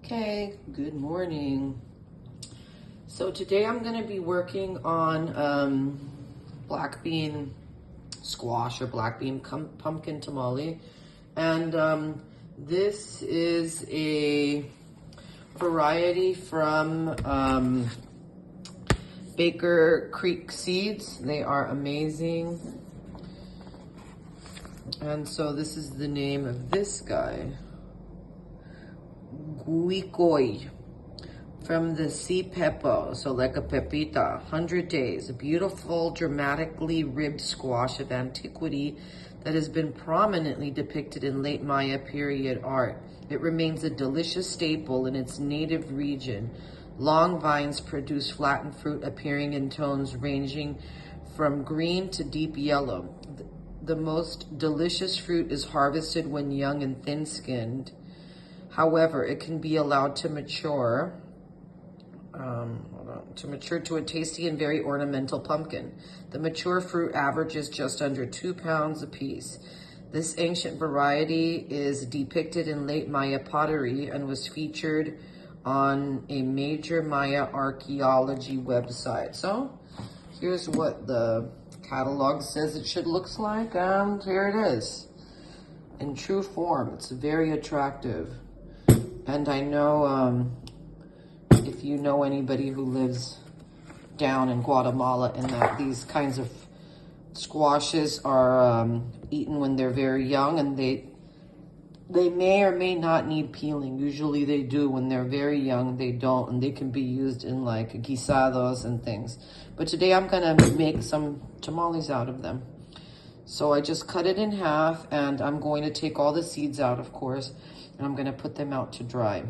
Okay, good morning. So today I'm going to be working on black bean squash or black bean pumpkin tamale. And this is a variety from Baker Creek Seeds. They are amazing. And so this is the name of this guy. Guicoy from the sea pepo, so like a pepita, 100 days, a beautiful, dramatically ribbed squash of antiquity that has been prominently depicted in late Maya period art. It remains a delicious staple in its native region. Long vines produce flattened fruit appearing in tones ranging from green to deep yellow. The most delicious fruit is harvested when young and thin-skinned. However, it can be allowed to mature to a tasty and very ornamental pumpkin. The mature fruit averages just under 2 pounds apiece. This ancient variety is depicted in late Maya pottery and was featured on a major Maya archaeology website. So here's what the catalog says it should look like, and here it is. In true form, it's very attractive. And I know if you know anybody who lives down in Guatemala, and that these kinds of squashes are eaten when they're very young, and they may or may not need peeling. Usually they do. When they're very young, they don't, and they can be used in like guisados and things. But today I'm gonna make some tamales out of them. So I just cut it in half, and I'm going to take all the seeds out, of course, and I'm going to put them out to dry.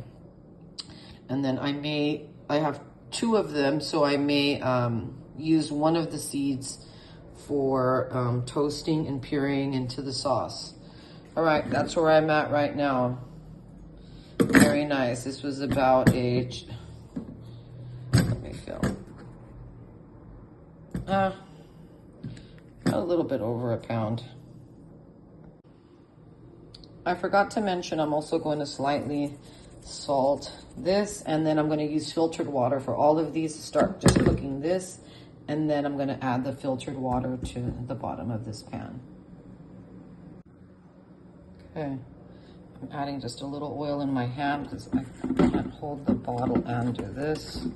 And then I have 2 of them, so I may use one of the seeds for toasting and pureeing into the sauce. All right, that's where I'm at right now. Very nice. This was about let me feel. A little bit over a pound. I forgot to mention I'm also going to slightly salt this, and then I'm going to use filtered water for all of these. Start just cooking this, and then I'm going to add the filtered water to the bottom of this pan. Okay, I'm adding just a little oil in my hand because I can't hold the bottle and do this.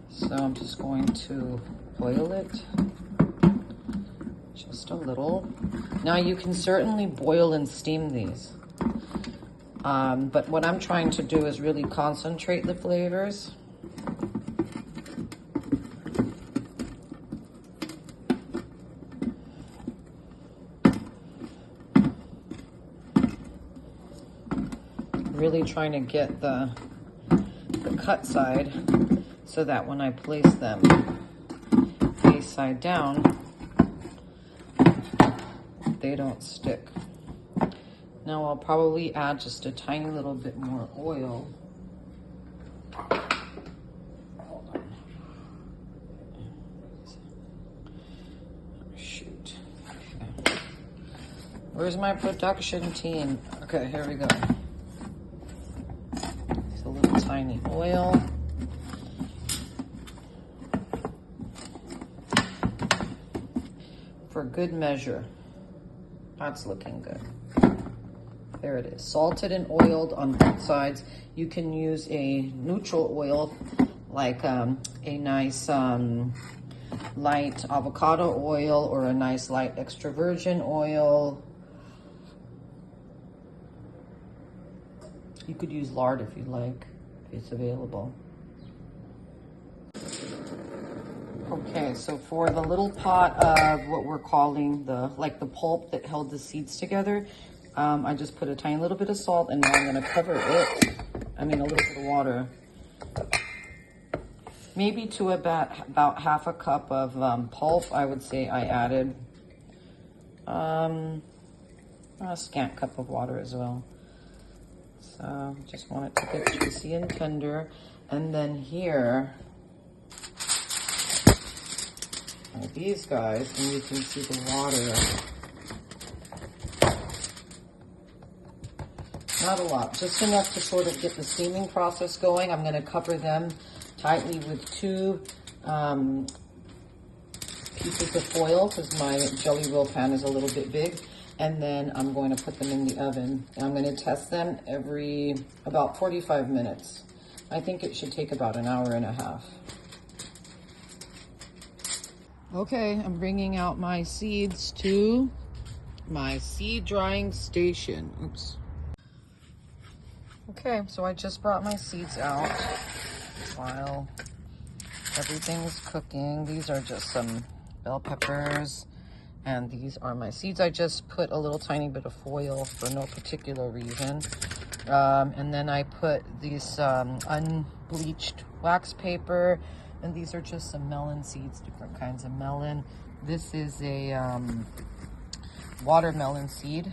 So I'm just going to oil it. Just a little. Now you can certainly boil and steam these. But what I'm trying to do is really concentrate the flavors. Really trying to get the cut side so that when I place them face side down, they don't stick. Now I'll probably add just a tiny little bit more oil. Hold on. Shoot. Okay. Where's my production team? Okay, here we go. Just a little tiny oil. For good measure. That's looking good. There it is. Salted and oiled on both sides. You can use a neutral oil, like a nice light avocado oil, or a nice light extra virgin oil. You could use lard if you like, if it's available. Okay, so for the little pot of what we're calling the pulp that held the seeds together, I just put a tiny little bit of salt, and now I'm going to cover it. A little bit of water. Maybe to about half a cup of pulp, I would say I added a scant cup of water as well. So just want it to get juicy and tender. And then here are these guys, and you can see the water. Not a lot, just enough to sort of get the steaming process going. I'm gonna cover them tightly with 2 pieces of foil because my jelly roll pan is a little bit big. And then I'm going to put them in the oven. And I'm going to test them every about 45 minutes. I think it should take about an hour and a half. Okay, I'm bringing out my seeds to my seed drying station. Oops. Okay, so I just brought my seeds out while everything's cooking. These are just some bell peppers. And these are my seeds. I just put a little tiny bit of foil for no particular reason. And then I put these unbleached wax paper. And these are just some melon seeds, different kinds of melon. This is a watermelon seed.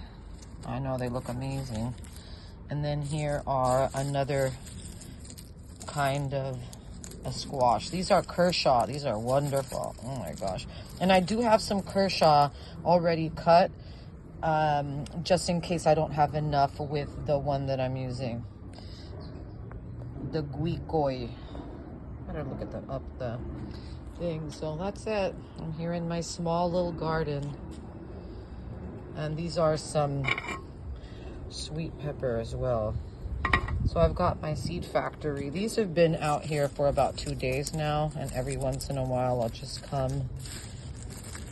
I know they look amazing. And then here are another kind of a squash. These are Kershaw. These are wonderful. Oh my gosh. And I do have some Kershaw already cut, just in case I don't have enough with the one that I'm using. The guicoi. Better look at up the thing. So that's it. I'm here in my small little garden. And these are some sweet pepper as well. So I've got my seed factory. These have been out here for about 2 days now, and every once in a while I'll just come.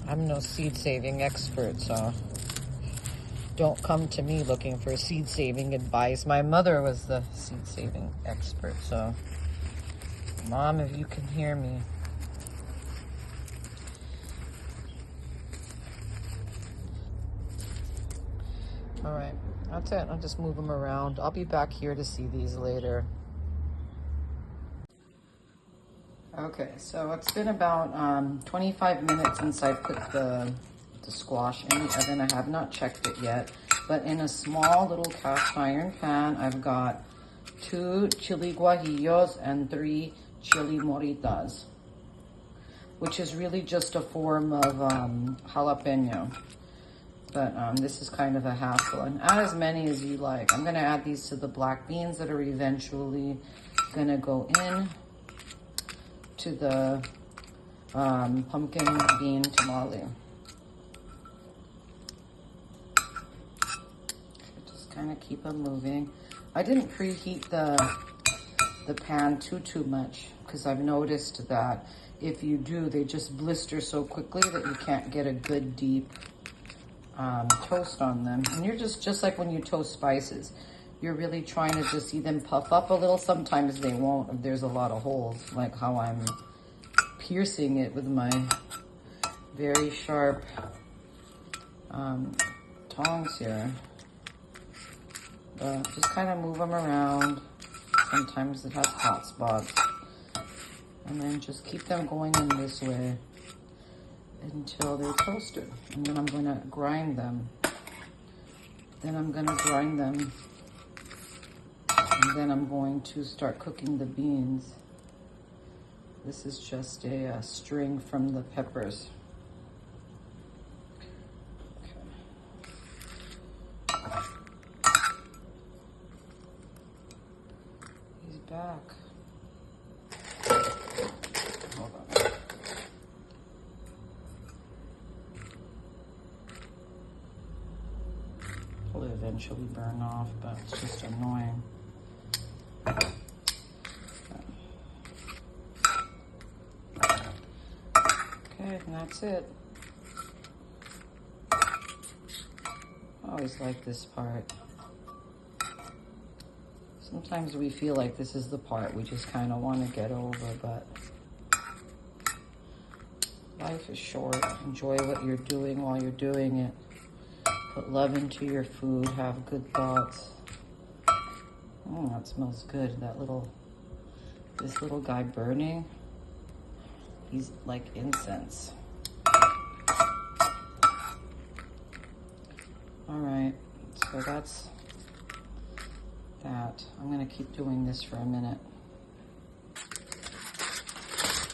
I'm no seed saving expert, so don't come to me looking for seed saving advice. My mother was the seed saving expert, so Mom, if you can hear me. All right, that's it. I'll just move them around. I'll be back here to see these later. Okay, so it's been about 25 minutes since I put the squash in the oven. I have not checked it yet, but in a small little cast iron pan, I've got 2 chili guajillos and 3 chili moritas, which is really just a form of jalapeno. But this is kind of a half one. Add as many as you like. I'm gonna add these to the black beans that are eventually gonna go in to the pumpkin bean tamale. Just kind of keep them moving. I didn't preheat the pan too much because I've noticed that if you do, they just blister so quickly that you can't get a good deep toast on them. And you're just like when you toast spices, you're really trying to just see them puff up a little. Sometimes they won't if there's a lot of holes, like how I'm piercing it with my very sharp tongs here. But just kind of move them around. Sometimes it has hot spots. And then just keep them going in this way until they're toasted. And then I'm gonna grind them. Then I'm gonna grind them. And then I'm going to start cooking the beans. This is just a string from the peppers. Okay. He's back. Hold on. Will eventually burn off, but it's just annoying. Okay, and that's it. I always like this part. Sometimes we feel like this is the part we just kind of want to get over, but life is short. Enjoy what you're doing while you're doing it. Put love into your food. Have good thoughts. Oh, that smells good. This little guy burning, he's like incense. All right, so that's that. I'm gonna keep doing this for a minute.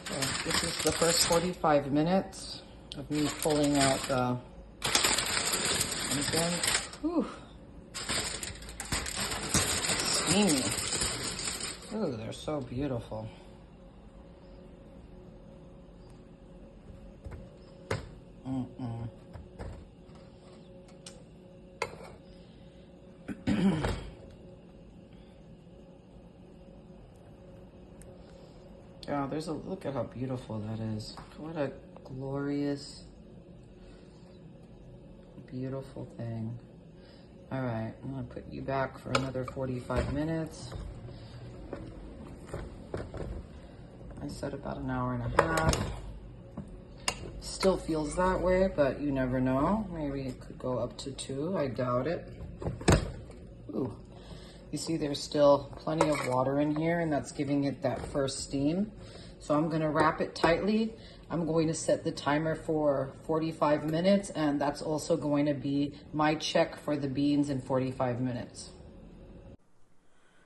So this is the first 45 minutes of me pulling out the pumpkin. Whew. steamy. Ooh, they're so beautiful. Yeah, there's a look at how beautiful that is. What a glorious, beautiful thing. All right, I'm gonna put you back for another 45 minutes. I said about an hour and a half. Still feels that way, but you never know. Maybe it could go up to 2. I doubt it. Ooh, you see there's still plenty of water in here, and that's giving it that first steam. So I'm gonna wrap it tightly. I'm going to set the timer for 45 minutes, and that's also going to be my check for the beans in 45 minutes.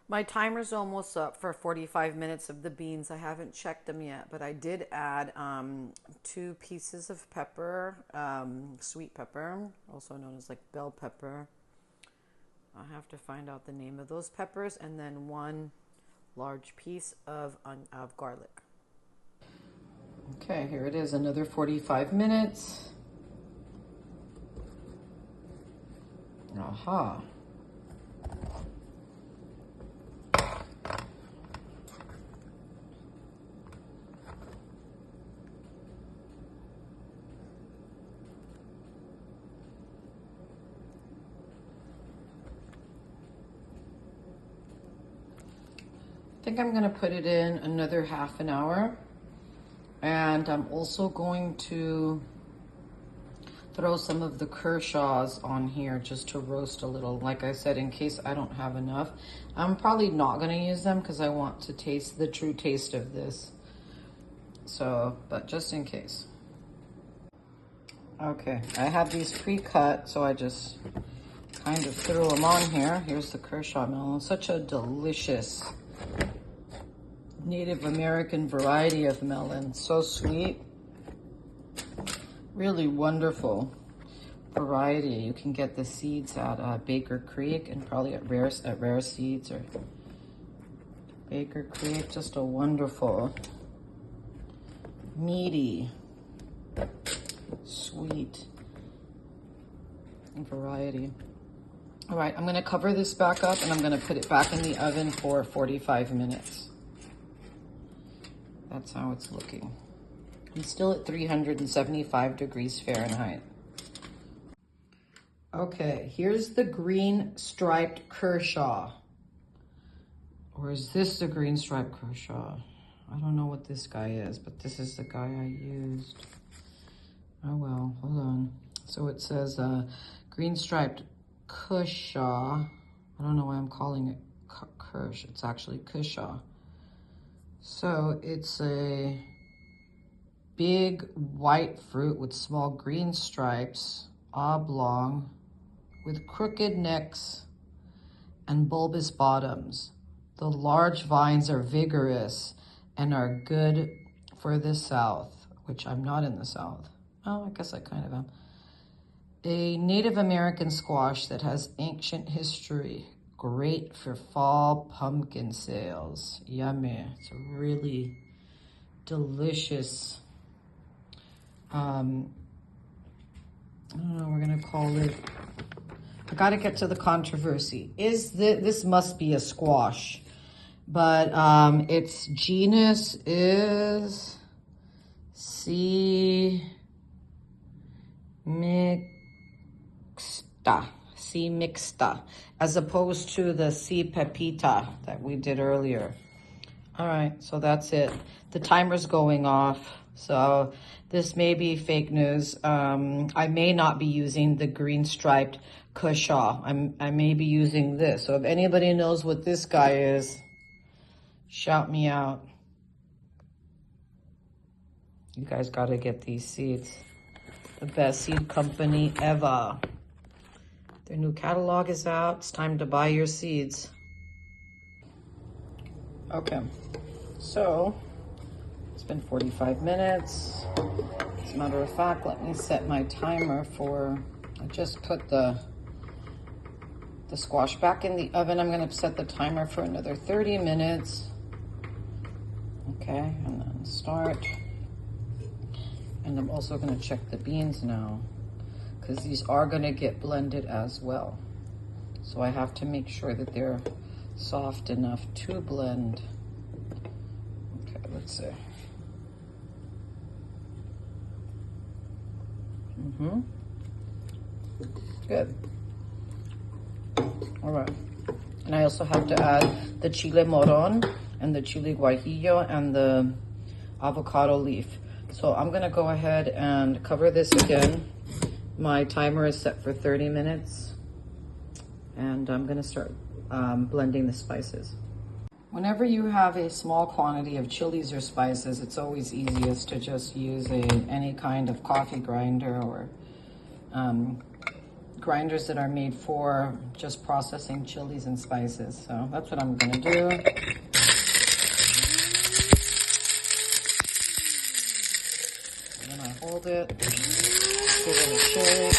My timer's almost up for 45 minutes of the beans. I haven't checked them yet, but I did add 2 pieces of pepper, sweet pepper, also known as like bell pepper. I'll have to find out the name of those peppers, and then 1 large piece of garlic. Okay, here it is, another 45 minutes. Aha. I think I'm gonna put it in another half an hour. And I'm also going to throw some of the Kershaws on here just to roast a little. Like I said, in case I don't have enough. I'm probably not gonna use them because I want to taste the true taste of this. So, but just in case. Okay, I have these pre-cut, so I just kind of threw them on here. Here's the Kershaw melon, such a delicious Native American variety of melon. So sweet, really wonderful variety. You can get the seeds at Baker Creek and probably at Rare Seeds or Baker Creek. Just a wonderful, meaty, sweet variety. All right, I'm gonna cover this back up and I'm gonna put it back in the oven for 45 minutes. That's how it's looking. I'm still at 375 degrees Fahrenheit. Okay, here's the green striped Kershaw. Or is this the green striped Kershaw? I don't know what this guy is, but this is the guy I used. Oh well, hold on. So it says green striped Kershaw. I don't know why I'm calling it Kirsch. It's actually Kershaw. So it's a big white fruit with small green stripes, oblong, with crooked necks and bulbous bottoms. The large vines are vigorous and are good for the South, which I'm not in the South. Oh, I guess I kind of am. A Native American squash that has ancient history. Great for fall pumpkin sales. Yummy. It's a really delicious, I don't know, we're gonna call it, I gotta get to the controversy. This must be a squash, but its genus is C. mixta, as opposed to the C. pepita that we did earlier. All right, so that's it. The timer's going off, so this may be fake news. I may not be using the green striped Kershaw. I may be using this. So if anybody knows what this guy is, shout me out. You guys gotta get these seeds. The best seed company ever. Their new catalog is out. It's time to buy your seeds. Okay, so it's been 45 minutes. As a matter of fact, let me set my timer for, I just put the the squash back in the oven. I'm gonna set the timer for another 30 minutes. Okay, and then start. And I'm also gonna check the beans now, because these are gonna get blended as well. So I have to make sure that they're soft enough to blend. Okay, let's see. Good. All right. And I also have to add the chile morron and the chile guajillo and the avocado leaf. So I'm gonna go ahead and cover this again. My timer is set for 30 minutes. And I'm gonna start blending the spices. Whenever you have a small quantity of chilies or spices, it's always easiest to just use any kind of coffee grinder or grinders that are made for just processing chilies and spices. So that's what I'm gonna do. And then I hold it, give it a shake.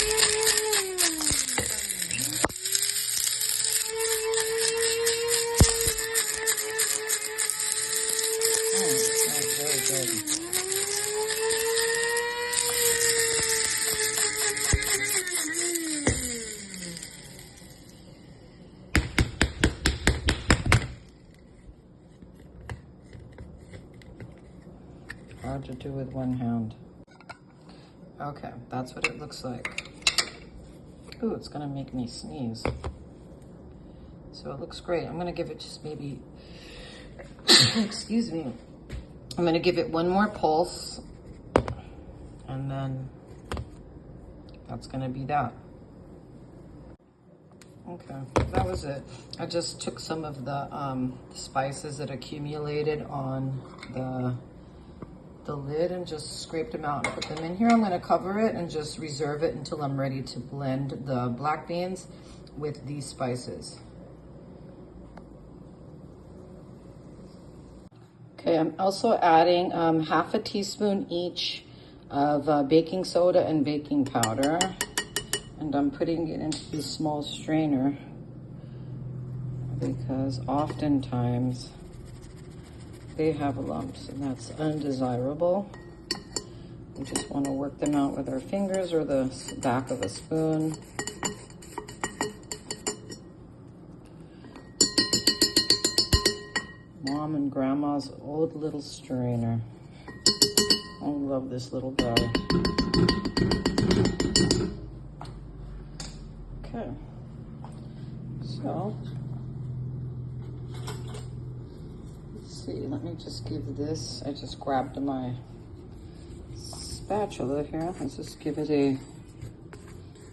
That's very good. Hard to do with one hand. Okay, that's what it looks like. Ooh, it's gonna make me sneeze. So it looks great. I'm gonna give it just maybe, excuse me. I'm gonna give it one more pulse, and then that's gonna be that. Okay, that was it. I just took some of the spices that accumulated on the lid and just scraped them out and put them in here. I'm gonna cover it and just reserve it until I'm ready to blend the black beans with these spices. Okay, I'm also adding half a teaspoon each of baking soda and baking powder. And I'm putting it into this small strainer because oftentimes they have lumps, and that's undesirable. We just want to work them out with our fingers or the back of a spoon. Mom and Grandma's old little strainer. I love this little guy. Okay, so let's see, let me just give this, I just grabbed my spatula here. Let's just give it a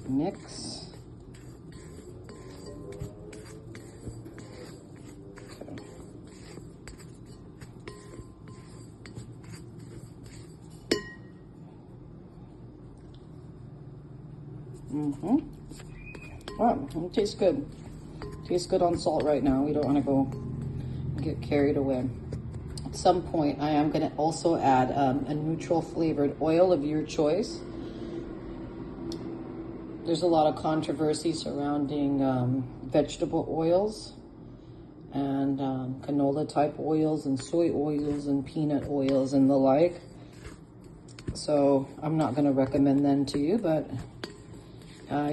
mix. Okay. Oh, it tastes good. Tastes good on salt right now. We don't want to go get carried away. At some point, I am going to also add a neutral flavored oil of your choice. There's a lot of controversy surrounding vegetable oils and canola type oils and soy oils and peanut oils and the like. So I'm not going to recommend them to you, but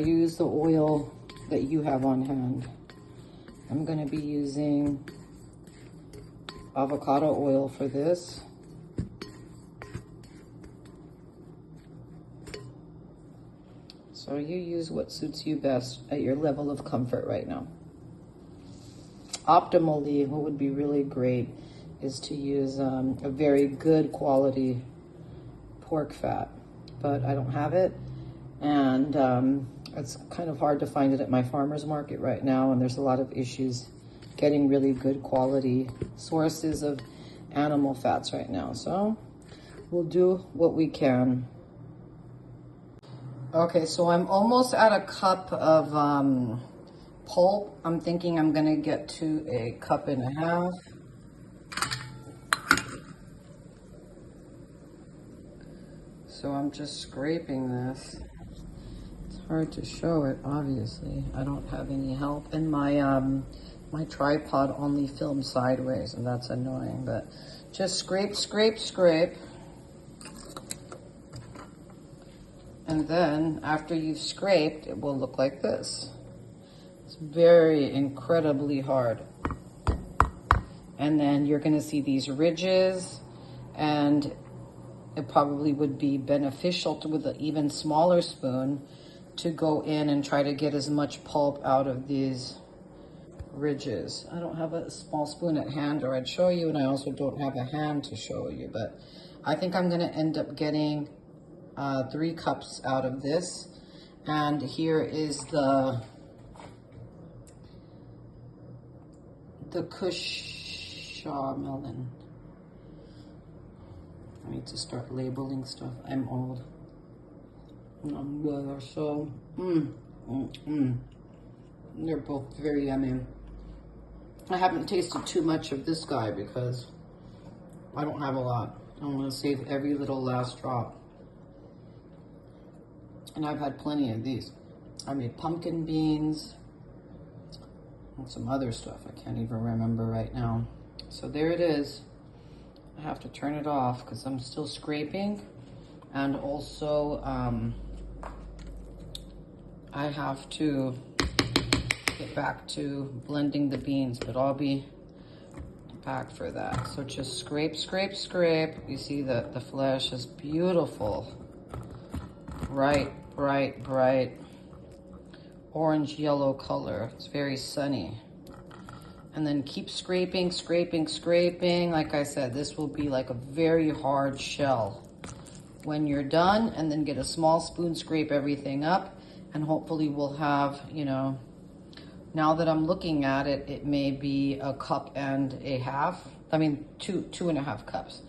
use the oil that you have on hand. I'm going to be using avocado oil for this. So you use what suits you best at your level of comfort right now. Optimally, what would be really great is to use a very good quality pork fat, but I don't have it, and it's kind of hard to find it at my farmer's market right now, and there's a lot of issues getting really good quality sources of animal fats right now. So we'll do what we can. Okay, so I'm almost at a cup of pulp. I'm thinking I'm gonna get to a cup and a half. So I'm just scraping this. It's hard to show it, obviously. I don't have any help, and my my tripod only films sideways, and that's annoying, but just scrape, scrape, scrape. And then after you've scraped, it will look like this. It's very incredibly hard. And then you're gonna see these ridges, and it probably would be beneficial to, with an even smaller spoon, to go in and try to get as much pulp out of these ridges. I don't have a small spoon at hand, or I'd show you, and I also don't have a hand to show you, but I think I'm gonna end up getting 3 cups out of this. And here is the Kusha melon. I need to start labeling stuff. I'm old. They're so, they're both very yummy. I haven't tasted too much of this guy because I don't have a lot. I want to save every little last drop. And I've had plenty of these. I made pumpkin beans and some other stuff I can't even remember right now. So there it is. I have to turn it off because I'm still scraping, and also I have to get back to blending the beans, but I'll be back for that. So just scrape, scrape, scrape. You see that the flesh is beautiful. Bright, bright, bright orange yellow color. It's very sunny. And then keep scraping, scraping, scraping. Like I said, this will be like a very hard shell when you're done. And then get a small spoon, scrape everything up, and hopefully we'll have, you know, now that I'm looking at it, it may be a cup and a half. I mean, two and a half cups.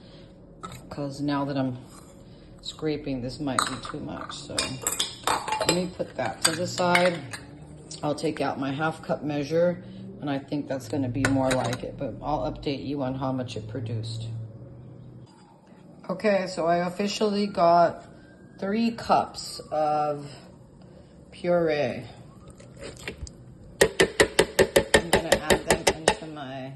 Because now that I'm scraping, this might be too much. So let me put that to the side. I'll take out my half cup measure, and I think that's gonna be more like it, but I'll update you on how much it produced. Okay, so I officially got 3 cups of puree. I'm gonna add them into my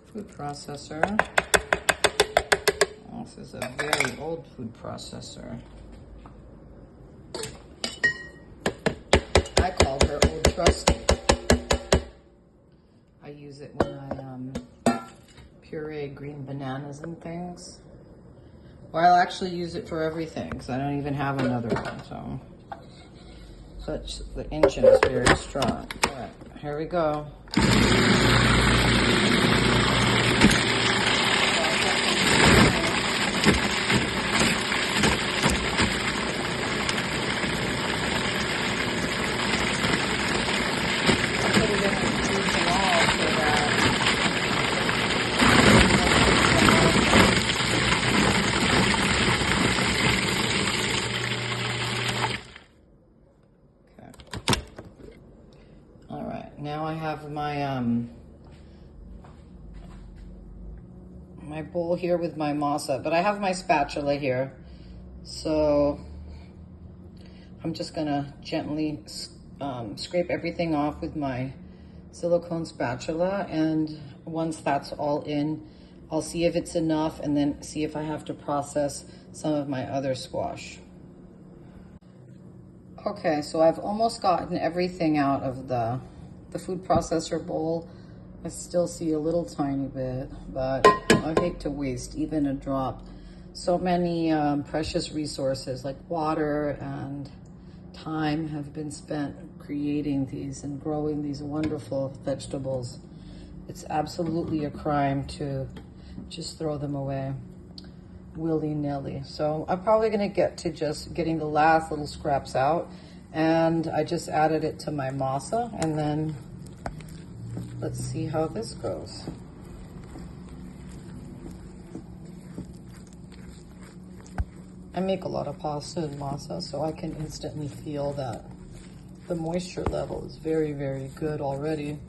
food processor. This is a very old food processor. I call her Old Trusty. I use it when I puree green bananas and things. Well, I'll actually use it for everything because I don't even have another one. So, but the engine is very strong. All right, here we go. Now I have my my bowl here with my masa, but I have my spatula here, so I'm just gonna gently scrape everything off with my silicone spatula, and once that's all in, I'll see if it's enough and then see if I have to process some of my other squash. Okay, so I've almost gotten everything out of the food processor bowl. I still see a little tiny bit, but I hate to waste even a drop. So many precious resources like water and time have been spent creating these and growing these wonderful vegetables. It's absolutely a crime to just throw them away willy-nilly. So I'm probably gonna get to just getting the last little scraps out, and I just added it to my masa, and then let's see how this goes. I make a lot of pasta and masa, so I can instantly feel that the moisture level is very, very good already.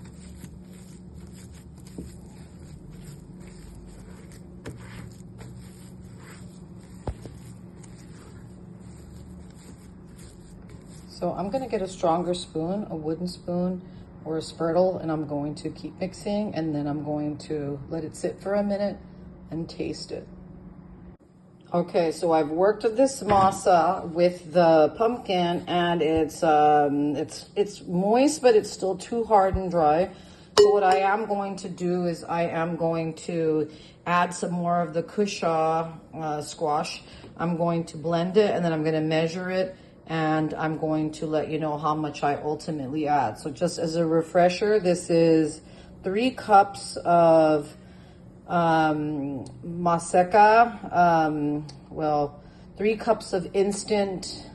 So I'm gonna get a stronger spoon, a wooden spoon or a spurtle, and I'm going to keep mixing, and then I'm going to let it sit for a minute and taste it. Okay, so I've worked this masa with the pumpkin, and it's moist, but it's still too hard and dry. So what I am going to do is I am going to add some more of the kusha squash. I'm going to blend it, and then I'm going to measure it, and I'm going to let you know how much I ultimately add. So just as a refresher, this is 3 cups of maseca, 3 cups of instant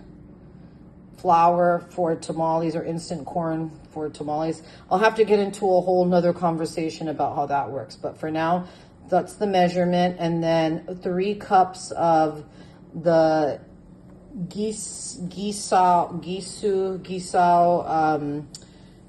flour for tamales, or instant corn for tamales. I'll have to get into a whole nother conversation about how that works, but for now, that's the measurement. And then 3 cups of the gisao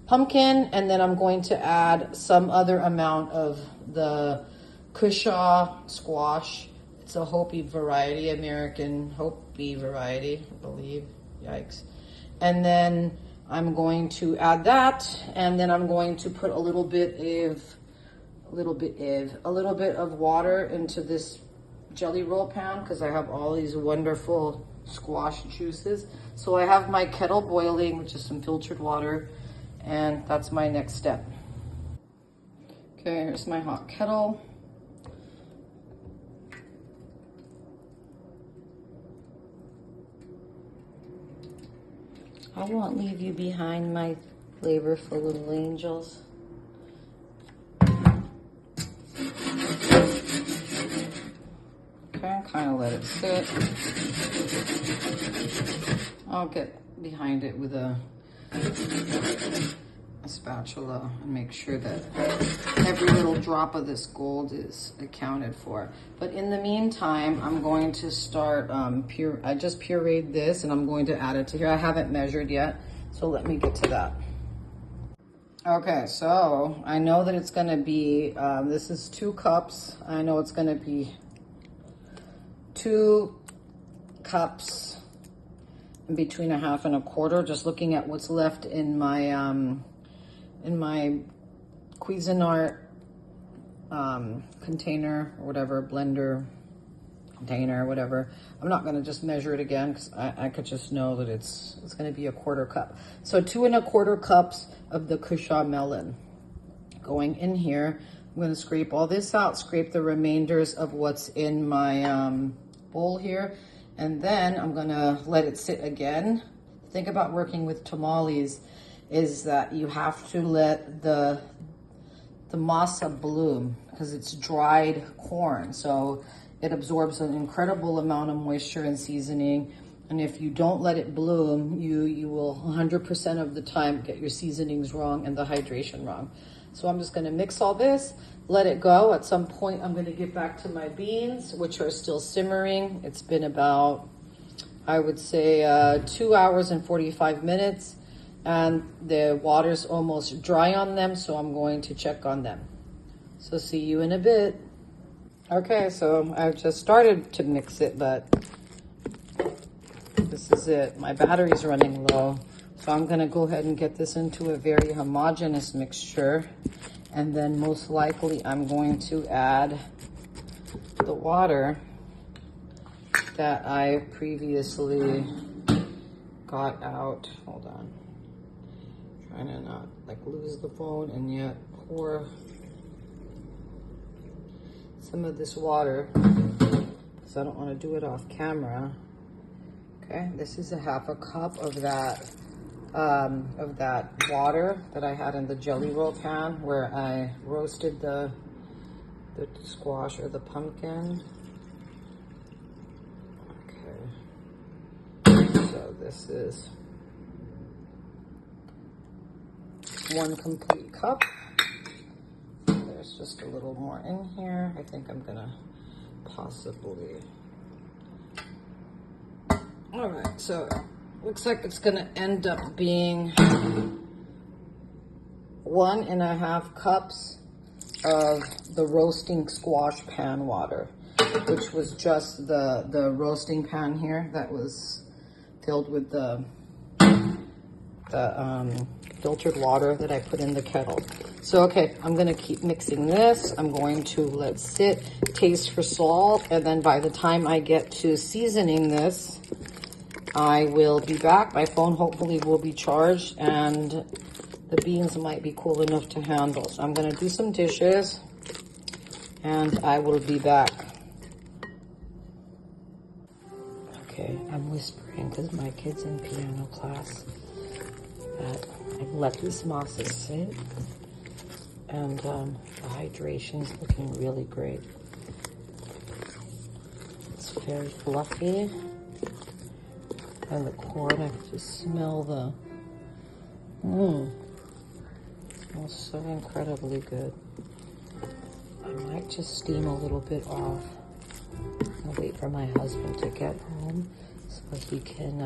pumpkin, and then I'm going to add some other amount of the kusha squash. It's a Hopi variety, American Hopi variety, I believe. Yikes. And then I'm going to add that, and then I'm going to put a little bit of water into this jelly roll pan, because I have all these wonderful squash juices. So I have my kettle boiling, which is some filtered water, and that's my next step. Okay, here's my hot kettle. I won't leave you behind, my flavorful little angels. Okay, kind of let it sit. I'll get behind it with a spatula and make sure that every little drop of this gold is accounted for. But in the meantime, I'm going to start I just pureed this, and I'm going to add it to here. I haven't measured yet, so let me get to that. Okay, so I know that it's going to be, this is 2 cups. I know it's going to be 2 cups, in between a half and a quarter, just looking at what's left in my Cuisinart container, or whatever, blender container, whatever. I'm not going to just measure it again, because I could just know that it's going to be a 1/4 cup. So 2 1/4 cups of the kusha melon going in here. I'm going to scrape all this out, scrape the remainders of what's in my bowl here, and then I'm going to let it sit again. The thing about working with tamales is that you have to let the masa bloom, because it's dried corn, so it absorbs an incredible amount of moisture and seasoning. And if you don't let it bloom, you will 100% of the time get your seasonings wrong and the hydration wrong. So I'm just going to mix all this, let it go. At some point, I'm going to get back to my beans, which are still simmering. It's been about, I would say, 2 hours and 45 minutes. And the water's almost dry on them, so I'm going to check on them. So see you in a bit. Okay, so I've just started to mix it, but this is it. My battery's running low, so I'm gonna go ahead and get this into a very homogeneous mixture, and then most likely I'm going to add the water that I previously got out. Hold on. Trying to not lose the phone and yet pour some of this water, because I don't want to do it off camera. Okay, this is a 1/2 cup of that water that I had in the jelly roll pan where I roasted the squash or the pumpkin. Okay, so this is 1 complete cup. There's just a little more in here. I think I'm gonna possibly. All right, so looks like it's gonna end up being 1.5 cups of the roasting squash pan water, which was just the roasting pan here that was filled with the the filtered water that I put in the kettle. So, okay, I'm gonna keep mixing this. I'm going to let sit, taste for salt, and then by the time I get to seasoning this, I will be back. My phone hopefully will be charged, and the beans might be cool enough to handle. So I'm gonna do some dishes, and I will be back. Okay, I'm whispering because my kid's in piano class. I've let these mosses sit, and the hydration's looking really great. It's very fluffy, and the corn, I can just smell the, smells so incredibly good. I might just steam a little bit off. I'll wait for my husband to get home so he can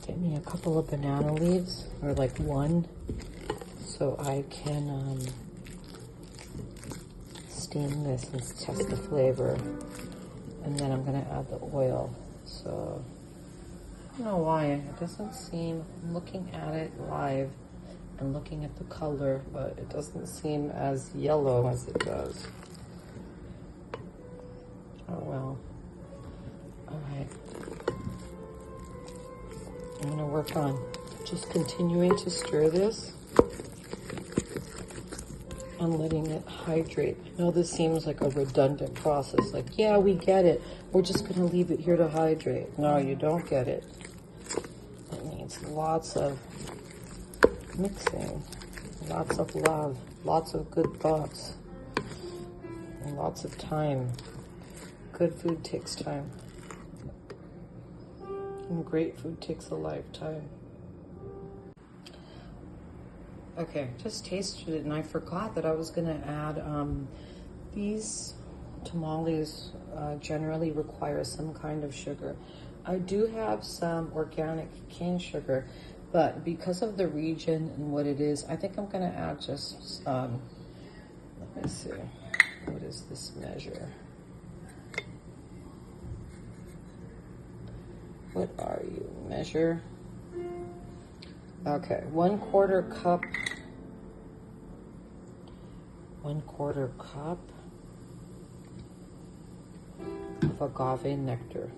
get me a couple of banana leaves, or like one, so I can steam this and test the flavor. And then I'm gonna add the oil. So I don't know why it doesn't seem, I'm looking at it live and looking at the color, but it doesn't seem as yellow as it does. Oh well. All right. I'm gonna work on just continuing to stir this and letting it hydrate. I know this seems like a redundant process. Like, yeah, we get it. We're just gonna leave it here to hydrate. No, you don't get it. It needs lots of mixing, lots of love, lots of good thoughts, and lots of time. Good food takes time. And great food takes a lifetime. Okay, just tasted it, and I forgot that I was gonna add, these tamales generally require some kind of sugar. I do have some organic cane sugar, but because of the region and what it is, I think I'm gonna add just, let me see, what is this measure? What are you, measure? Okay, 1/4 cup. 1/4 cup of agave nectar.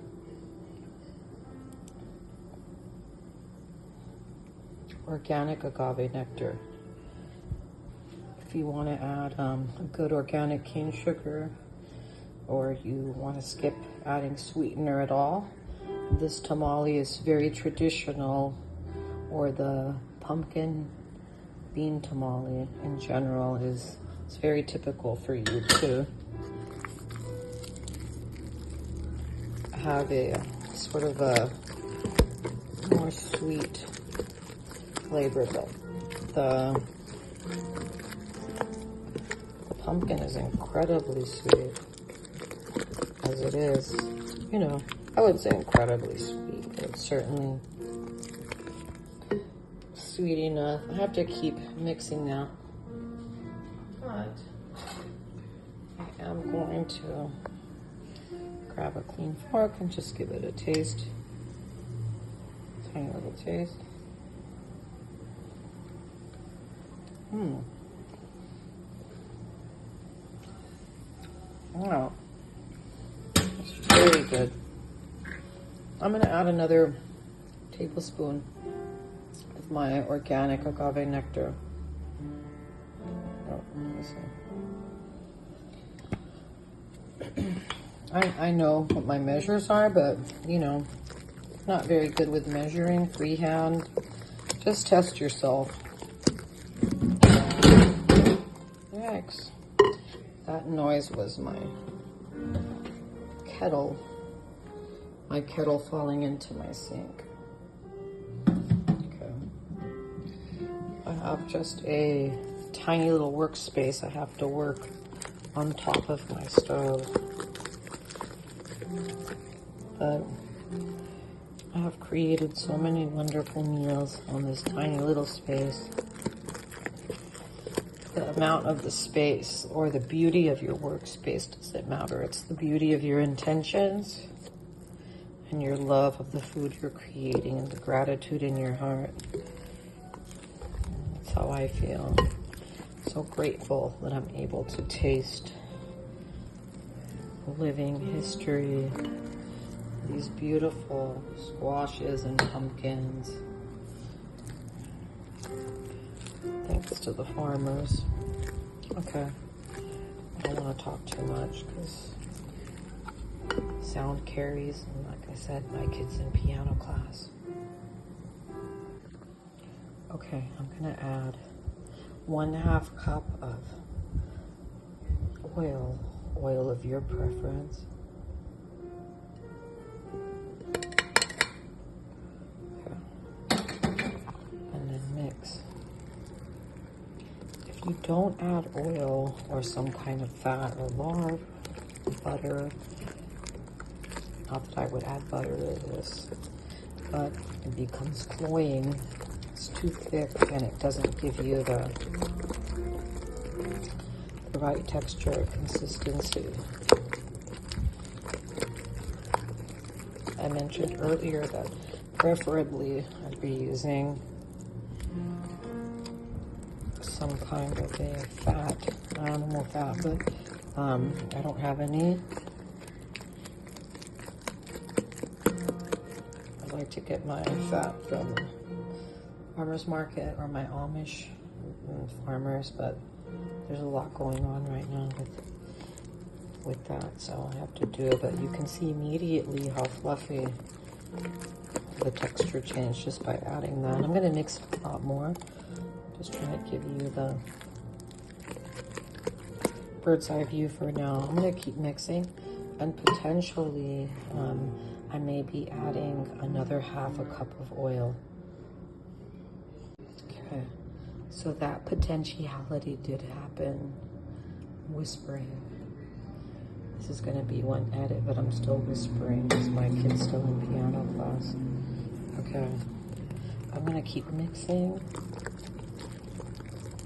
Organic agave nectar. If you want to add a good organic cane sugar, or you want to skip adding sweetener at all, this tamale is very traditional, or the pumpkin bean tamale in general it's very typical for you to have a sort of a more sweet flavor, but the pumpkin is incredibly sweet as it is. You know, I would say incredibly sweet, but it's certainly sweet enough. I have to keep mixing now, but I am going to grab a clean fork and just give it a taste. Tiny little taste. Wow, it's very good. I'm gonna add another tablespoon of my organic agave nectar. Oh, let me see. I know what my measures are, but you know, not very good with measuring freehand. Just test yourself. Yikes. That noise was my kettle falling into my sink. Okay. I have just a tiny little workspace. I have to work on top of my stove. But I have created so many wonderful meals on this tiny little space. The amount of the space or the beauty of your workspace doesn't matter. It's the beauty of your intentions and your love of the food you're creating and the gratitude in your heart. That's how I feel. So grateful that I'm able to taste living history, these beautiful squashes and pumpkins. Thanks to the farmers. Okay, I don't want to talk too much because sound carries, and like I said, my kid's in piano class. Okay, I'm gonna add 1/2 cup of oil of your preference. Okay. And then mix. If you don't add oil or some kind of fat or lard, butter, not that I would add butter to this, but it becomes cloying. It's too thick and it doesn't give you the right texture, consistency. I mentioned earlier that preferably I'd be using some kind of a fat, animal fat, but I don't have any. I like to get my fat from farmers market or my Amish farmers, but there's a lot going on right now with that, so I have to do it. But you can see immediately how fluffy the texture changed just by adding that. I'm going to mix a lot more. Just trying to give you the bird's eye view for now. I'm going to keep mixing, and potentially I may be adding another 1/2 cup of oil. Okay, so that potentiality did happen. Whispering. This is going to be one edit, but I'm still whispering because my kid's still in piano class. Okay, I'm going to keep mixing.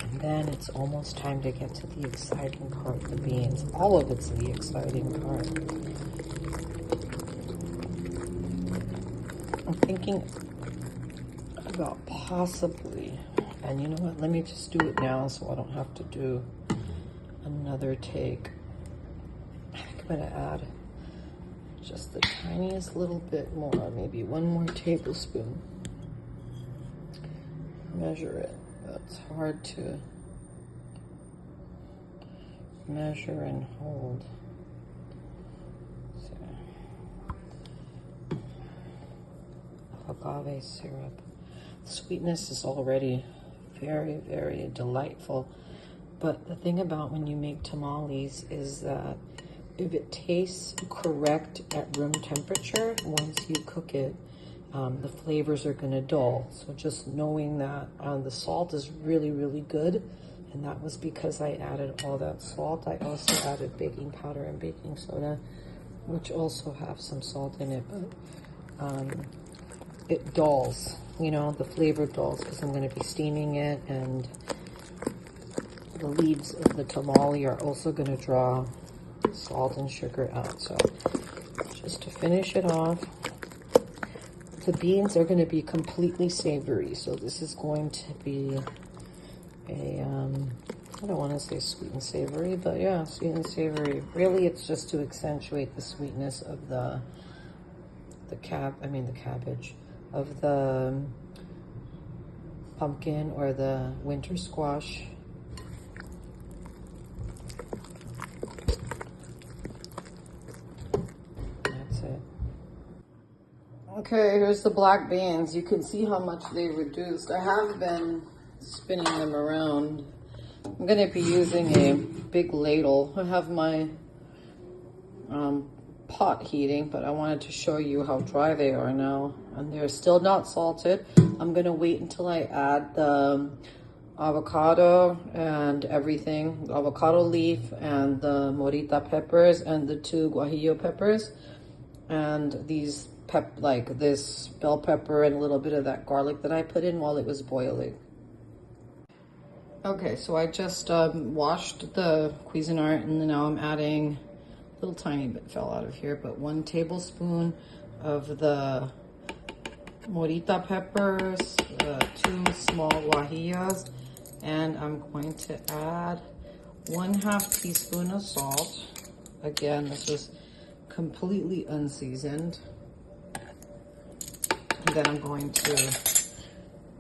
And then it's almost time to get to the exciting part, the beans. All of it's the exciting part. I'm thinking about possibly, and you know what, let me just do it now so I don't have to do another take. I think I'm gonna add just the tiniest little bit more, maybe 1 more tablespoon. Measure it. That's hard to measure and hold. So, agave syrup. Sweetness is already very, very delightful. But the thing about when you make tamales is that if it tastes correct at room temperature, once you cook it, the flavors are going to dull. So just knowing that the salt is really, really good. And that was because I added all that salt. I also added baking powder and baking soda, which also have some salt in it. But it dulls, you know, the flavor dulls because I'm going to be steaming it. And the leaves of the tamale are also going to draw salt and sugar out. So just to finish it off, the beans are going to be completely savory. So this is going to be a, I don't want to say sweet and savory, but yeah, sweet and savory. Really, it's just to accentuate the sweetness of the cabbage, of the pumpkin or the winter squash. Okay, here's the black beans. You can see how much they reduced. I have been spinning them around. I'm going to be using a big ladle. I have my pot heating, but I wanted to show you how dry they are now. And they're still not salted. I'm going to wait until I add the avocado and everything. The avocado leaf and the morita peppers and the 2 guajillo peppers. And these like this bell pepper and a little bit of that garlic that I put in while it was boiling. Okay, so I just washed the Cuisinart, and then now I'm adding a little tiny bit fell out of here, but 1 tablespoon of the morita peppers, 2 small guajillas, and I'm going to add 1/2 teaspoon of salt. Again, this is completely unseasoned. And then I'm going to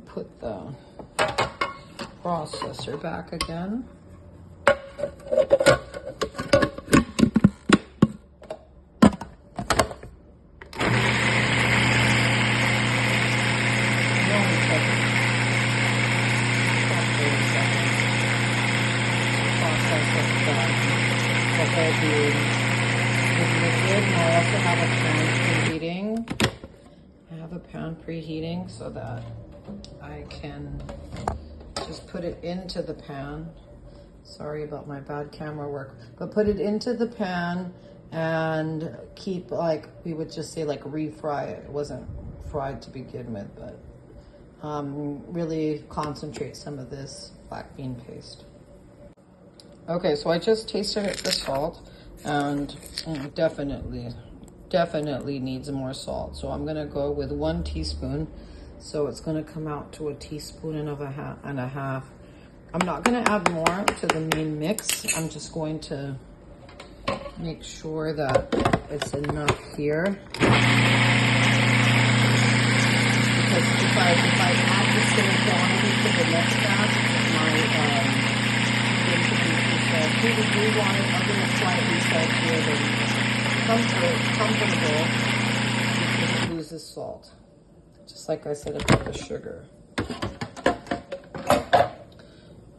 put the processor back again. I also have a pan preheating. I have a pan preheating so that I can just put it into the pan. Sorry about my bad camera work, but put it into the pan and keep, like, we would just say, like, refry it. It wasn't fried to begin with, but really concentrate some of this black bean paste. Okay, so I just tasted it for salt, and definitely needs more salt. So I'm gonna go with 1 teaspoon. So it's gonna come out to a teaspoon and a half. I'm not gonna add more to the main mix. I'm just going to make sure that it's enough here. Because if I add the same quantity to the next batch, it might if you do want it, I'm going to slightly salt here, then comfortable because it loses salt. Just like I said about the sugar.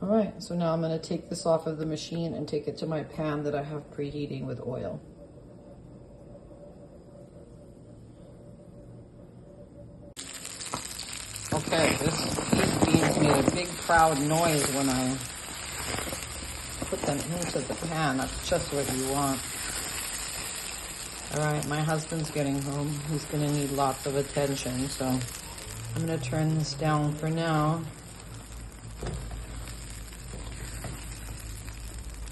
All right, so now I'm going to take this off of the machine and take it to my pan that I have preheating with oil. Okay, these beans made a big proud noise when I put them into the pan. That's just what you want. All right, my husband's getting home. He's gonna need lots of attention, so I'm gonna turn this down for now.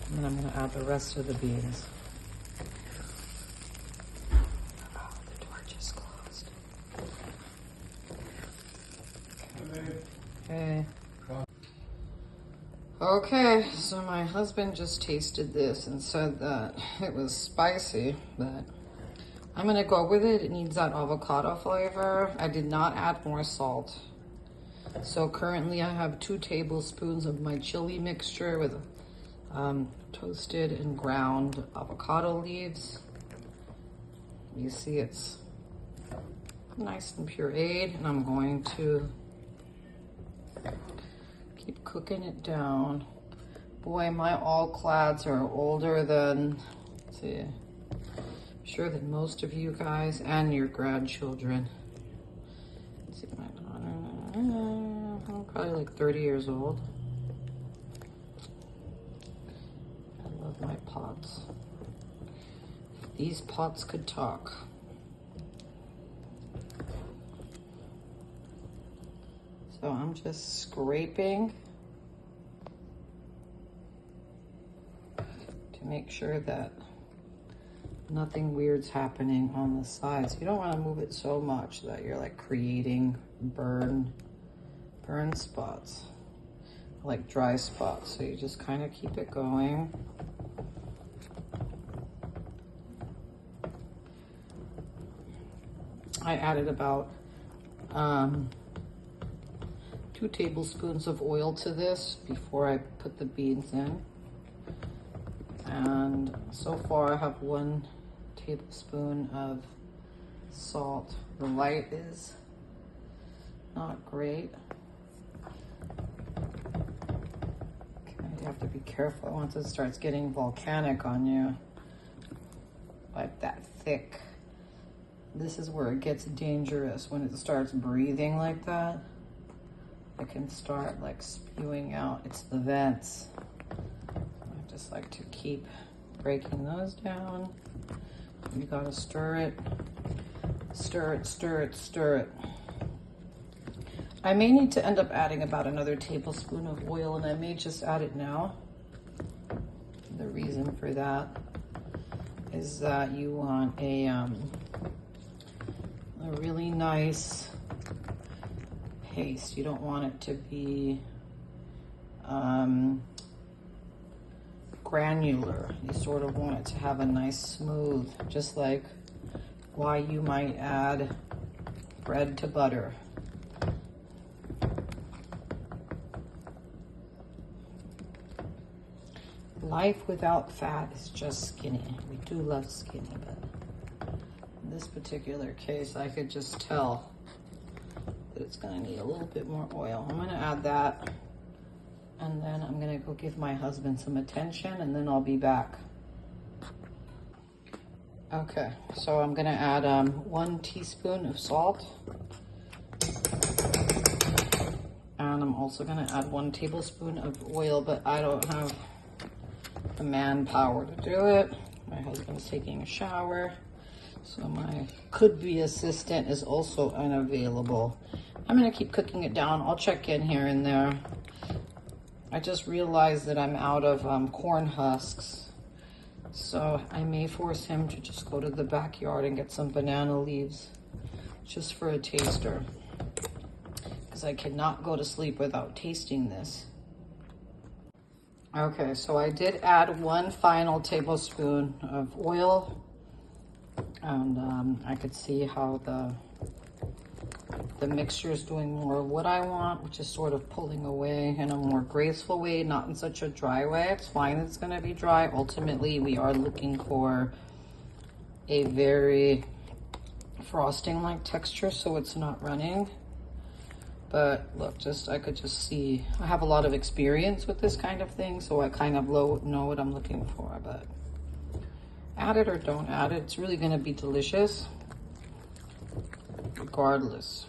And then I'm gonna add the rest of the beans. Oh, the door just closed. Okay. Okay, so my husband just tasted this and said that it was spicy, but I'm gonna go with it. It needs that avocado flavor. I did not add more salt. So currently I have 2 tablespoons of my chili mixture with toasted and ground avocado leaves. You see it's nice and pureed, and I'm going to keep cooking it down. Boy, my all clads are older than, let's see, I'm sure that most of you guys and your grandchildren. Let's see, my daughter, I'm probably like 30 years old. I love my pots. If these pots could talk. So I'm just scraping to make sure that nothing weird's happening on the sides. You don't want to move it so much that you're like creating burn spots, like dry spots. So you just kind of keep it going. I added about 2 tablespoons of oil to this before I put the beans in. And so far I have 1 tablespoon of salt. The light is not great. Okay, you have to be careful once it starts getting volcanic on you, like that thick. This is where it gets dangerous, when it starts breathing like that. It can start like spewing out. It's the vents. I just like to keep breaking those down. You gotta stir it, stir it, stir it, stir it. I may need to end up adding about another tablespoon of oil, and I may just add it now. The reason for that is that you want a a really nice paste. You don't want it to be granular. You sort of want it to have a nice smooth, just like why you might add bread to butter. Life without fat is just skinny. We do love skinny, but in this particular case, I could just tell that it's gonna need a little bit more oil. I'm gonna add that, and then I'm gonna go give my husband some attention, and then I'll be back. Okay, so I'm gonna add 1 teaspoon of salt. And I'm also gonna add 1 tablespoon of oil, but I don't have the manpower to do it. My husband's taking a shower, so my could-be assistant is also unavailable. I'm gonna keep cooking it down. I'll check in here and there. I just realized that I'm out of corn husks, so I may force him to just go to the backyard and get some banana leaves just for a taster, because I cannot go to sleep without tasting this. Okay, so I did add 1 final tablespoon of oil, and I could see how the mixture is doing more of what I want, which is sort of pulling away in a more graceful way, not in such a dry way. It's fine, it's gonna be dry. Ultimately, we are looking for a very frosting-like texture, so it's not running. But look, I could just see, I have a lot of experience with this kind of thing, so I kind of know what I'm looking for. But add it or don't add it, it's really gonna be delicious regardless.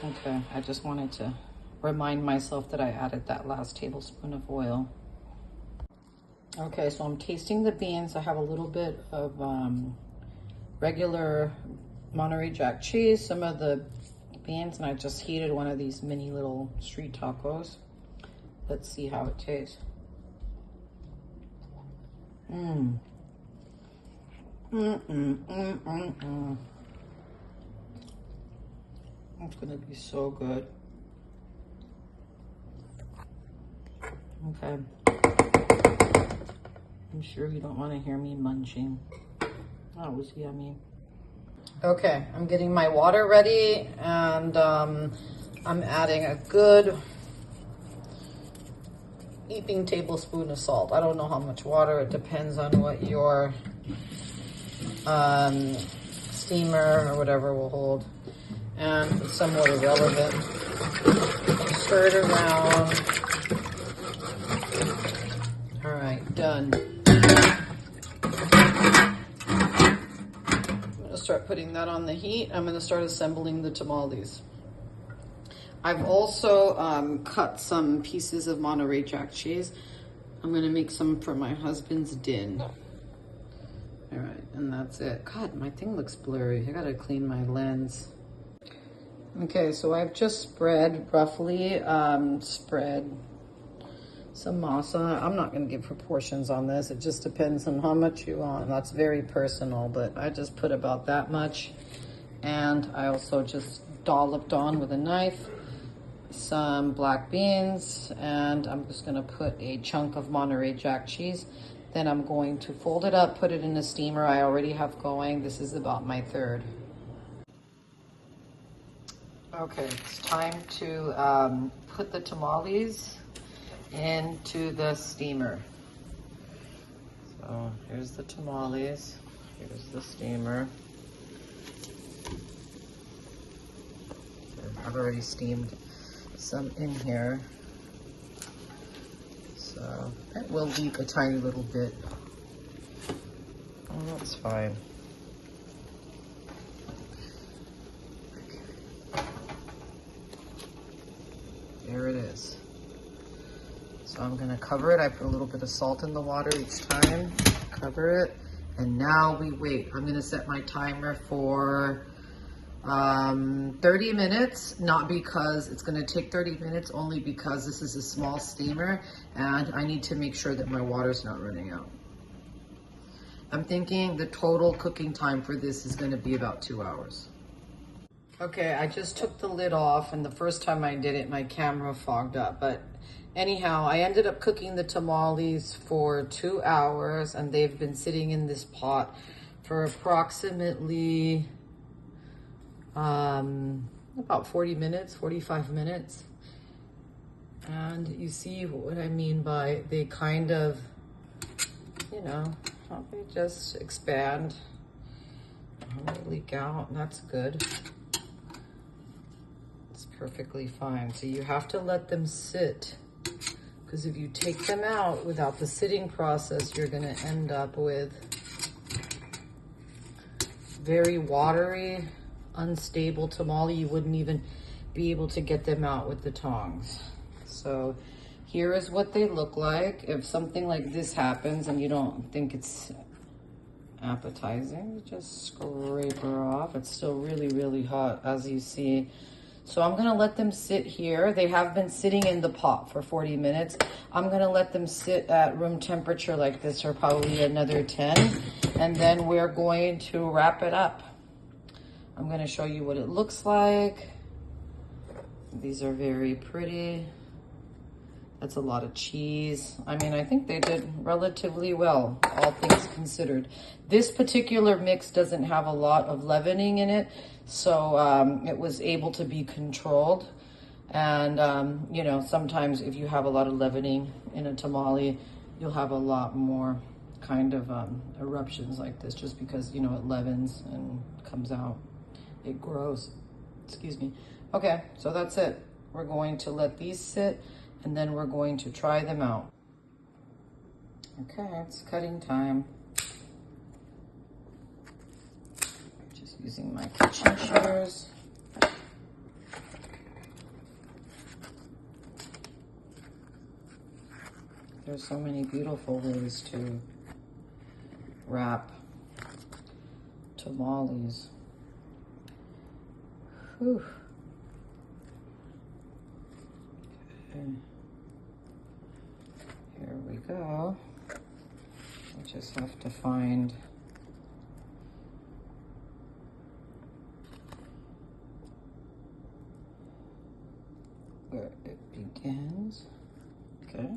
Okay, I just wanted to remind myself that I added that last tablespoon of oil. Okay, so I'm tasting the beans. I have a little bit of regular Monterey Jack cheese, some of the beans, and I just heated one of these mini little street tacos. Let's see how it tastes. It's gonna be so good. Okay. I'm sure you don't want to hear me munching. That was yummy. Okay, I'm getting my water ready, and I'm adding a good heaping tablespoon of salt. I don't know how much water, it depends on what your steamer or whatever will hold. And it's somewhat irrelevant. Stir it around. All right, done. Start putting that on the heat. I'm going to start assembling the tamales. I've also cut some pieces of Monterey Jack cheese. I'm going to make some for my husband's din. All right, and that's it. God, my thing looks blurry. I got to clean my lens. Okay, so I've just roughly spread some masa. I'm not going to give proportions on this. It just depends on how much you want. That's very personal, but I just put about that much. And I also just dolloped on with a knife some black beans, and I'm just going to put a chunk of Monterey Jack cheese. Then I'm going to fold it up, put it in a steamer I already have going. This is about my third. Okay, it's time to put the tamales into the steamer. So here's the tamales, here's the steamer. I've already steamed some in here, so it will leak a tiny little bit. Oh, that's fine. There it is. So I'm gonna cover it. I put a little bit of salt in the water each time, cover it, and now we wait. I'm gonna set my timer for 30 minutes, not because it's gonna take 30 minutes, only because this is a small steamer and I need to make sure that my water's not running out. I'm thinking the total cooking time for this is gonna be about 2 hours. Okay, I just took the lid off, and the first time I did it, my camera fogged up. But anyhow, I ended up cooking the tamales for 2 hours, and they've been sitting in this pot for approximately about 40 minutes, 45 minutes. And you see what I mean by they kind of, you know, they just expand, they leak out. That's good. It's perfectly fine. So you have to let them sit, because if you take them out without the sitting process, you're going to end up with very watery, unstable tamale. You wouldn't even be able to get them out with the tongs. So here is what they look like. If something like this happens and you don't think it's appetizing, just scrape her off. It's still really, really hot, as you see. So I'm gonna let them sit here. They have been sitting in the pot for 40 minutes. I'm gonna let them sit at room temperature like this for probably another 10, and then we're going to wrap it up. I'm gonna show you what it looks like. These are very pretty. That's a lot of cheese. I mean, I think they did relatively well, all things considered. This particular mix doesn't have a lot of leavening in it, so it was able to be controlled. And, you know, sometimes if you have a lot of leavening in a tamale, you'll have a lot more kind of eruptions like this, just because, you know, it leavens and comes out. It grows. Excuse me. Okay, so that's it. We're going to let these sit, and then we're going to try them out. Okay, it's cutting time. Just using my kitchen shears. There's so many beautiful ways to wrap tamales. Whew. Okay. Here we go. I just have to find where it begins. Okay.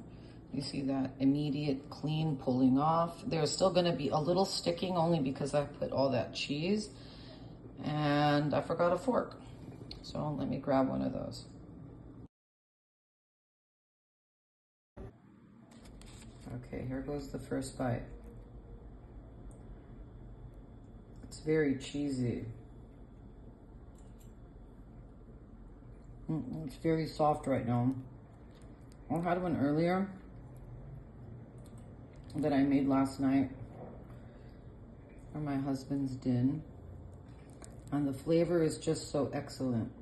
You see that immediate clean pulling off. There's still going to be a little sticking, only because I put all that cheese, and I forgot a fork. So let me grab one of those. Okay, here goes the first bite. It's very cheesy. It's very soft right now. I had one earlier that I made last night for my husband's din, and the flavor is just so excellent.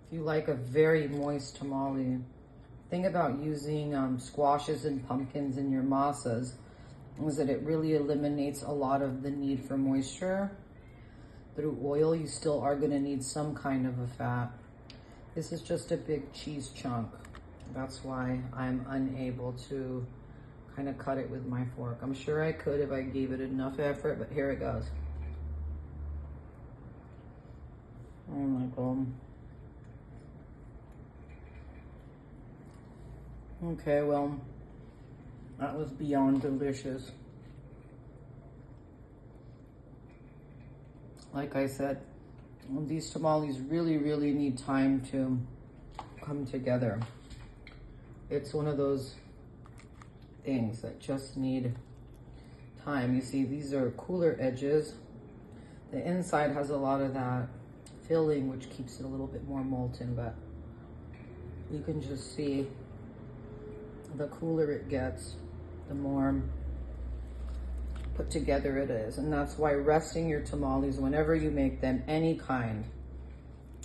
If you like a very moist tamale, thing about using squashes and pumpkins in your massas is that it really eliminates a lot of the need for moisture. Through oil, you still are going to need some kind of a fat. This is just a big cheese chunk. That's why I'm unable to kind of cut it with my fork. I'm sure I could if I gave it enough effort, but here it goes. Oh my God. Okay, well, that was beyond delicious. Like I said, these tamales really, really need time to come together. It's one of those things that just need time. You see, these are cooler edges. The inside has a lot of that filling, which keeps it a little bit more molten, but you can just see the cooler it gets, the more put together it is. And that's why resting your tamales, whenever you make them, any kind,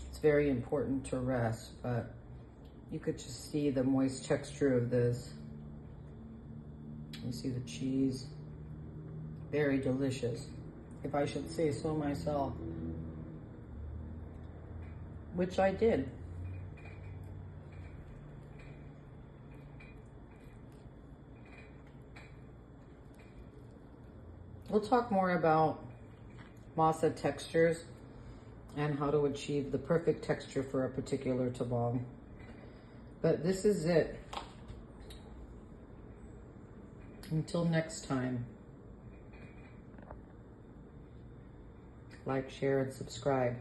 it's very important to rest. But you could just see the moist texture of this. You see the cheese, very delicious, if I should say so myself, which I did. We'll talk more about masa textures and how to achieve the perfect texture for a particular tamale. But this is it. Until next time, like, share, and subscribe.